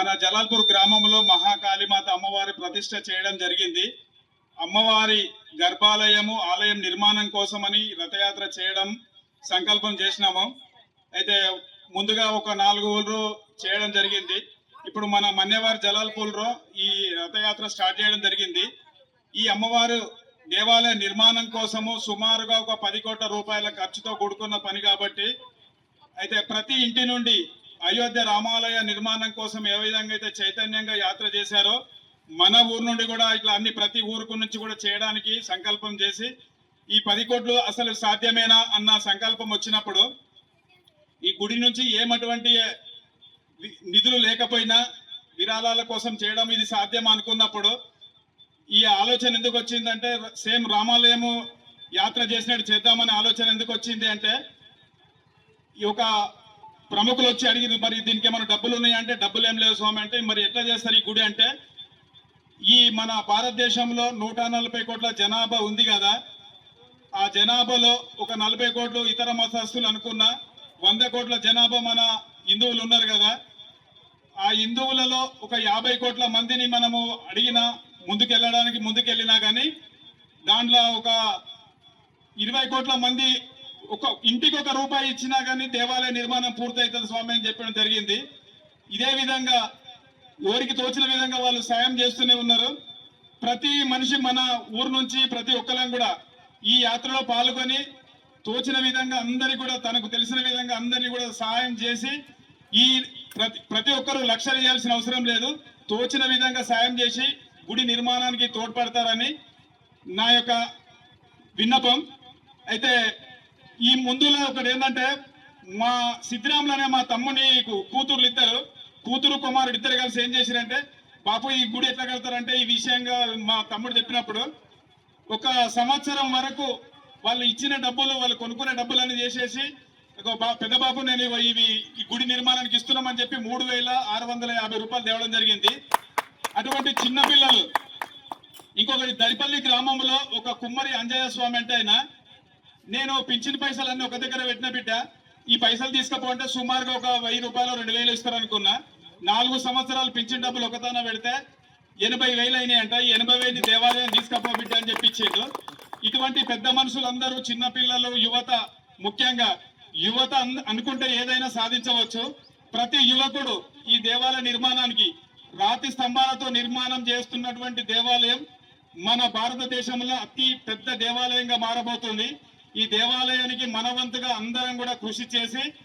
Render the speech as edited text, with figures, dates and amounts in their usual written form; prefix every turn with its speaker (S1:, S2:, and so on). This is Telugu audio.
S1: మన జలాల్పూర్ గ్రామంలో మహాకాళీమాత అమ్మవారి ప్రతిష్ట చేయడం జరిగింది. అమ్మవారి గర్భాలయము ఆలయం నిర్మాణం కోసమని రథయాత్ర చేయడం సంకల్పం చేసినాము. అయితే ముందుగా ఒక 4 ఊళ్ళు చేయడం జరిగింది. ఇప్పుడు మన మన్యవారి జలాల్పూర్లో ఈ రథయాత్ర స్టార్ట్ చేయడం జరిగింది. ఈ అమ్మవారు దేవాలయ నిర్మాణం కోసము సుమారుగా ఒక 10 కోట్ల రూపాయల ఖర్చుతో కూడుకున్న పని కాబట్టి అయితే ప్రతి ఇంటి నుండి అయోధ్య రామాలయ నిర్మాణం కోసం ఏ విధంగా అయితే చైతన్యంగా యాత్ర చేశారో మన ఊరు నుండి కూడా ఇట్లా ప్రతి ఊరుకు నుంచి కూడా చేయడానికి సంకల్పం చేసి ఈ 10 కోట్లు అసలు సాధ్యమేనా అన్న సంకల్పం వచ్చినప్పుడు ఈ గుడి నుంచి ఏమటువంటి నిధులు లేకపోయినా విరాళాల కోసం చేయడం ఇది సాధ్యం అనుకున్నప్పుడు ఈ ఆలోచన ఎందుకు వచ్చిందంటే సేమ్ రామాలయము యాత్ర చేసినట్టు చేద్దామనే ఆలోచన ఎందుకు వచ్చింది అంటే ఈ ఒక ప్రముఖులు వచ్చి అడిగి మరి దీనికి ఏమైనా డబ్బులు ఉన్నాయంటే డబ్బులు ఏం లేవు స్వామి అంటే మరి ఎట్లా చేస్తారు ఈ గుడి అంటే ఈ మన భారతదేశంలో 140 కోట్ల జనాభా ఉంది కదా, ఆ జనాభాలో ఒక 40 కోట్లు ఇతర మతస్థులు అనుకున్న 100 కోట్ల జనాభా మన హిందువులు ఉన్నారు కదా, ఆ హిందువులలో ఒక 50 కోట్ల మందిని మనము అడిగినా ముందుకెళ్ళినా కానీ దాంట్లో ఒక 20 కోట్ల మంది ఒక ఇంటికి ఒక రూపాయి ఇచ్చినా కానీ దేవాలయ నిర్మాణం పూర్తవుతుంది స్వామి అని చెప్పడం జరిగింది. ఇదే విధంగా ఎవరికి తోచిన విధంగా వాళ్ళు సాయం చేస్తూనే ఉన్నారు. ప్రతి మనిషి మన ఊరు నుంచి ప్రతి ఒక్కరం కూడా ఈ యాత్రలో పాల్గొని తోచిన విధంగా అందరికి కూడా తనకు తెలిసిన విధంగా అందరినీ కూడా సహాయం చేసి ఈ ప్రతి ఒక్కరూ లక్ష్య చేయాల్సిన అవసరం లేదు, తోచిన విధంగా సాయం చేసి గుడి నిర్మాణానికి తోడ్పడతారని నా యొక్క విన్నపం. అయితే ఈ ముందులో ఒకటి ఏంటంటే మా సిద్ధిరాములు అనే మా తమ్ముని కూతురు కుమారుడు ఇద్దరు కలిసి ఏం చేశారంటే బాపు ఈ గుడి ఎట్లా కడతారంటే ఈ విషయంగా మా తమ్ముడు చెప్పినప్పుడు ఒక సంవత్సరం వరకు వాళ్ళు ఇచ్చిన డబ్బులు వాళ్ళు కొనుక్కునే డబ్బులన్నీ చేసేసి పెద్ద బాబు నేను ఈ గుడి నిర్మాణానికి ఇస్తున్నామని చెప్పి 3,650 రూపాయలు తేవడం జరిగింది. అటువంటి చిన్న పిల్లలు ఇంకొకటి దరిపల్లి గ్రామంలో ఒక కుమ్మరి అంజయ్య స్వామి అంటే ఆయన నేను పింఛన్ పైసలన్నీ ఒక దగ్గర పెట్టిన బిడ్డ ఈ పైసలు తీసుకపోతే సుమారుగా ఒక 1000 రూపాయలు 2000 ఇస్తారనుకున్నా. 4 సంవత్సరాలు పింఛన్ డబ్బులు ఒకదాన పెడితే 80,000 అయినాయంట. ఈ 80,000 దేవాలయం తీసుకపో బిడ్డ అని చెప్పించేది. ఇటువంటి పెద్ద మనుషులందరూ చిన్నపిల్లలు యువత ముఖ్యంగా యువత అనుకుంటే ఏదైనా సాధించవచ్చు. ప్రతి యువకుడు ఈ దేవాలయ నిర్మాణానికి రాతి స్తంభాలతో నిర్మాణం చేస్తున్నటువంటి దేవాలయం మన భారతదేశంలో అతి పెద్ద దేవాలయంగా మారబోతుంది. ఈ దేవాలయానికి మనవంతుగా అందరం కూడా కృషి చేసి